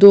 2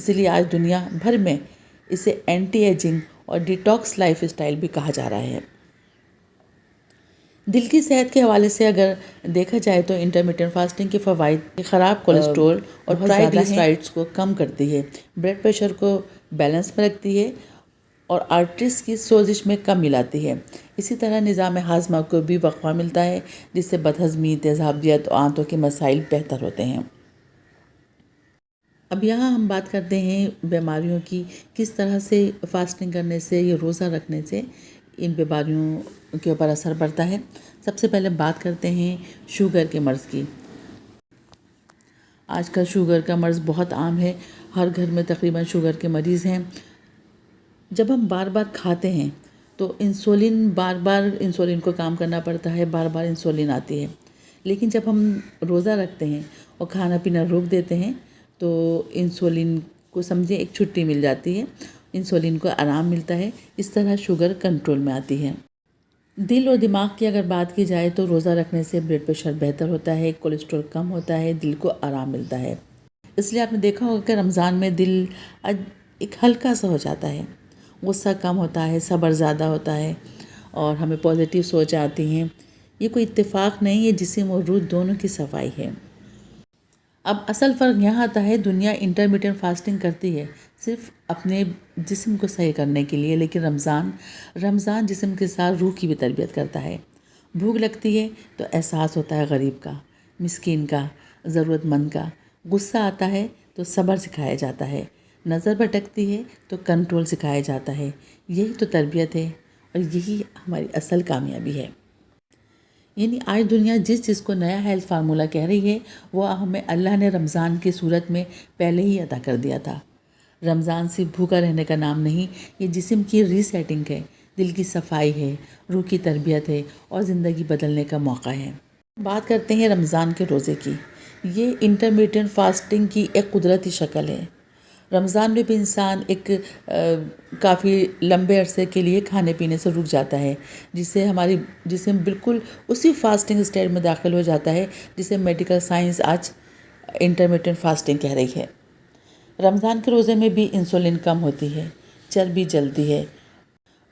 اسی لیے آج دنیا بھر میں اسے اینٹی ایجنگ اور ڈیٹاکس لائف اسٹائل بھی کہا جا رہا ہے۔ دل کی صحت کے حوالے سے اگر دیکھا جائے تو انٹرمیٹنٹ فاسٹنگ کے فوائد خراب کولیسٹرول اور ٹرائیگلیسرائڈز کو کم کرتی ہے، بلڈ پریشر کو بیلنس میں رکھتی ہے اور آرٹریز کی سوزش میں کمی لاتی ہے۔ اسی طرح نظام ہاضمہ کو بھی وقفہ ملتا ہے، جس سے بدہضمی، تیزابیت اور آنتوں کے مسائل بہتر ہوتے ہیں۔ اب یہاں ہم بات کرتے ہیں بیماریوں کی، کس طرح سے فاسٹنگ کرنے سے یا روزہ رکھنے سے ان بیماریوں کے اوپر اثر پڑتا ہے۔ سب سے پہلے بات کرتے ہیں شوگر کے مرض کی۔ آج کل شوگر کا مرض بہت عام ہے، ہر گھر میں تقریباً شوگر کے مریض ہیں۔ جب ہم بار بار کھاتے ہیں تو بار بار انسولین کو کام کرنا پڑتا ہے، بار بار انسولین آتی ہے، لیکن جب ہم روزہ رکھتے ہیں اور کھانا پینا روک دیتے ہیں تو انسولین کو سمجھیں ایک چھٹی مل جاتی ہے، انسولین کو آرام ملتا ہے، اس طرح شوگر کنٹرول میں آتی ہے۔ دل اور دماغ کی اگر بات کی جائے تو روزہ رکھنے سے بلڈ پریشر بہتر ہوتا ہے، کولیسٹرول کم ہوتا ہے، دل کو آرام ملتا ہے۔ اس لیے آپ نے دیکھا ہوگا کہ رمضان میں دل ایک ہلکا سا ہو جاتا ہے، غصہ کم ہوتا ہے، صبر زیادہ ہوتا ہے اور ہمیں پازیٹیو سوچ آتی ہیں۔ یہ کوئی اتفاق نہیں ہے، جسم اور روح دونوں کی صفائی ہے۔ اب اصل فرق یہاں آتا ہے، دنیا انٹرمیٹنٹ فاسٹنگ کرتی ہے صرف اپنے جسم کو صحیح کرنے کے لیے، لیکن رمضان جسم کے ساتھ روح کی بھی تربیت کرتا ہے۔ بھوک لگتی ہے تو احساس ہوتا ہے غریب کا، مسکین کا، ضرورت مند کا۔ غصہ آتا ہے تو صبر سکھایا جاتا ہے، نظر بھٹکتی ہے تو کنٹرول سکھایا جاتا ہے۔ یہی تو تربیت ہے اور یہی ہماری اصل کامیابی ہے۔ یعنی آج دنیا جس چیز کو نیا ہیلتھ فارمولہ کہہ رہی ہے وہ ہمیں اللہ نے رمضان کی صورت میں پہلے ہی عطا کر دیا تھا۔ رمضان صرف بھوکا رہنے کا نام نہیں، یہ جسم کی ری سیٹنگ ہے، دل کی صفائی ہے، روح کی تربیت ہے اور زندگی بدلنے کا موقع ہے۔ بات کرتے ہیں رمضان کے روزے کی۔ یہ انٹرمیٹنٹ فاسٹنگ کی ایک قدرتی شکل ہے۔ رمضان میں بھی انسان ایک کافی لمبے عرصے کے لیے کھانے پینے سے رک جاتا ہے، جس سے ہماری جسم بالکل اسی فاسٹنگ اسٹیج میں داخل ہو جاتا ہے جسے میڈیکل سائنس آج انٹرمیٹنٹ فاسٹنگ کہہ رہی ہے۔ رمضان کے روزے میں بھی انسولین کم ہوتی ہے، چربی جلتی ہے،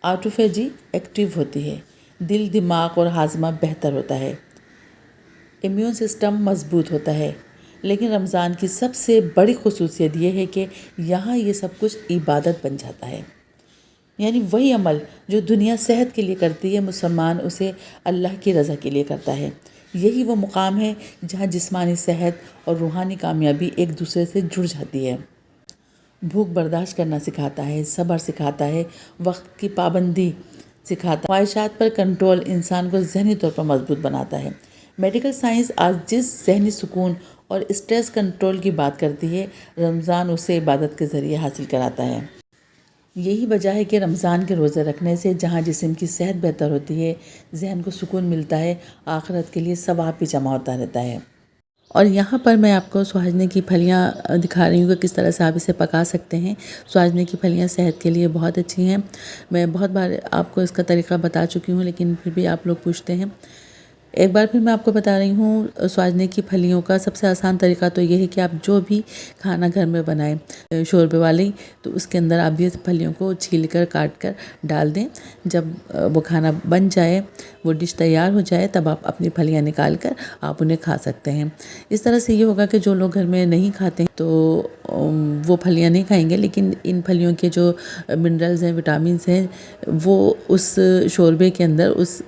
آٹوفیجی ایکٹیو ہوتی ہے، دل، دماغ اور ہاضمہ بہتر ہوتا ہے، امیون سسٹم مضبوط ہوتا ہے۔ لیکن رمضان کی سب سے بڑی خصوصیت یہ ہے کہ یہاں یہ سب کچھ عبادت بن جاتا ہے۔ یعنی وہی عمل جو دنیا صحت کے لیے کرتی ہے، مسلمان اسے اللہ کی رضا کے لیے کرتا ہے۔ یہی وہ مقام ہے جہاں جسمانی صحت اور روحانی کامیابی ایک دوسرے سے جڑ جاتی ہے۔ بھوک برداشت کرنا سکھاتا ہے، صبر سکھاتا ہے، وقت کی پابندی سکھاتا ہے، خواہشات پر کنٹرول انسان کو ذہنی طور پر مضبوط بناتا ہے۔ میڈیکل سائنس آج جس ذہنی سکون اور اسٹریس کنٹرول کی بات کرتی ہے، رمضان اسے عبادت کے ذریعے حاصل کراتا ہے۔ یہی وجہ ہے کہ رمضان کے روزے رکھنے سے جہاں جسم کی صحت بہتر ہوتی ہے، ذہن کو سکون ملتا ہے، آخرت کے لیے ثواب بھی جمع ہوتا رہتا ہے۔ اور یہاں پر میں آپ کو سوہجنے کی پھلیاں دکھا رہی ہوں کہ کس طرح سے آپ اسے پکا سکتے ہیں۔ سوہجنے کی پھلیاں صحت کے لیے بہت اچھی ہیں۔ میں بہت بار آپ کو اس کا طریقہ بتا چکی ہوں، لیکن پھر بھی آپ لوگ پوچھتے ہیں۔ ایک بار پھر میں آپ کو بتا رہی ہوں، سوہجنے کی پھلیوں کا سب سے آسان طریقہ تو یہ ہے کہ آپ جو بھی کھانا گھر میں بنائیں شوربے والی، تو اس کے اندر آپ یہ پھلیوں کو چھیل کر کاٹ کر ڈال دیں۔ جب وہ کھانا بن جائے، وہ ڈش تیار ہو جائے، تب آپ اپنی پھلیاں نکال کر آپ انہیں کھا سکتے ہیں۔ اس طرح سے یہ ہوگا کہ جو لوگ گھر میں نہیں کھاتے ہیں تو وہ پھلیاں نہیں کھائیں گے، لیکن ان پھلیوں کے جو منرلز ہیں، وٹامنز ہیں، وہ اس شوربے کے اندر، اس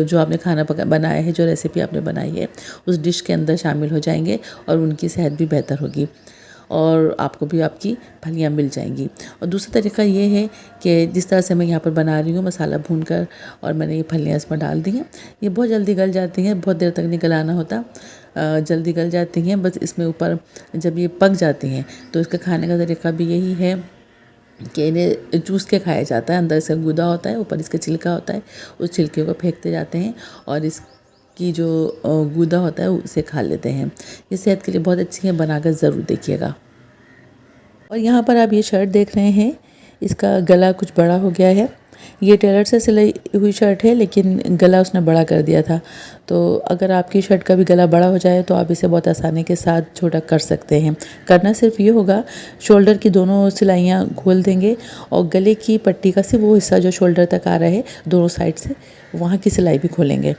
جو آپ نے کھانا بنایا ہے، جو ریسیپی آپ نے بنائی ہے، اس ڈش کے اندر شامل ہو جائیں گے اور ان کی صحت بھی بہتر ہوگی اور آپ کو بھی آپ کی پھلیاں مل جائیں گی۔ اور دوسرا طریقہ یہ ہے کہ جس طرح سے میں یہاں پر بنا رہی ہوں، مسالہ بھون کر اور میں نے یہ پھلیاں اس میں ڈال دی ہیں، یہ بہت جلدی گل جاتی ہیں، بہت دیر تک نہیں گلانا ہوتا، جلدی گل جاتی ہیں۔ بس اس میں اوپر جب یہ پک جاتی ہیں تو اس کا کھانے کا طریقہ بھی یہی ہے کہ انہیں چوس کے کھایا جاتا ہے۔ اندر سے گودا ہوتا ہے، اوپر اس کے چھلکا ہوتا ہے، اس چھلکے کو پھینکتے جاتے ہیں اور اس کی جو گودا ہوتا ہے اسے کھا لیتے ہیں۔ یہ صحت کے لیے بہت اچھی ہے، بنا کر ضرور دیکھیے گا۔ اور یہاں پر آپ یہ شرٹ دیکھ رہے ہیں، اس کا گلا کچھ بڑا ہو گیا ہے، یہ ٹیلر سے سلائی ہوئی شرٹ ہے لیکن گلا اس نے بڑا کر دیا تھا، تو اگر آپ کی شرٹ کا بھی گلا بڑا ہو جائے تو آپ اسے بہت آسانی کے ساتھ چھوٹا کر سکتے ہیں۔ کرنا صرف یہ ہوگا، شولڈر کی دونوں سلائیاں کھول دیں گے اور گلے کی پٹی کا صرف وہ حصہ جو شولڈر تک آ رہا ہے دونوں سائڈ سے، وہاں کی سلائی بھی کھولیں گے۔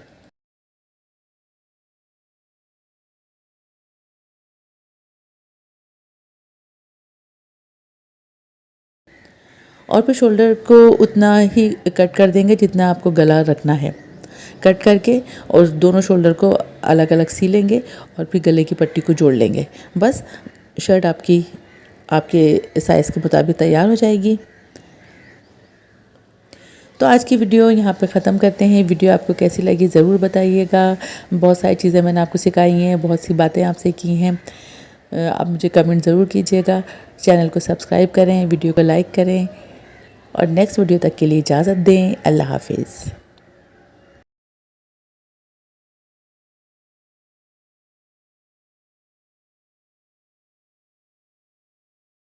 اور پھر شولڈر کو اتنا ہی کٹ کر دیں گے جتنا آپ کو گلا رکھنا ہے، کٹ کر کے اور دونوں شولڈر کو الگ الگ سی لیں گے اور پھر گلے کی پٹی کو جوڑ لیں گے۔ بس شرٹ آپ کے سائز کے مطابق تیار ہو جائے گی۔ تو آج کی ویڈیو یہاں پہ ختم کرتے ہیں۔ ویڈیو آپ کو کیسی لگی ضرور بتائیے گا۔ بہت ساری چیزیں میں نے آپ کو سکھائی ہیں، بہت سی باتیں آپ سے کی ہیں، آپ مجھے کمنٹ ضرور کیجیے گا۔ چینل کو سبسکرائب کریں، ویڈیو کو لائک کریں، اور نیکسٹ ویڈیو تک کے لیے اجازت دیں۔ اللہ حافظ۔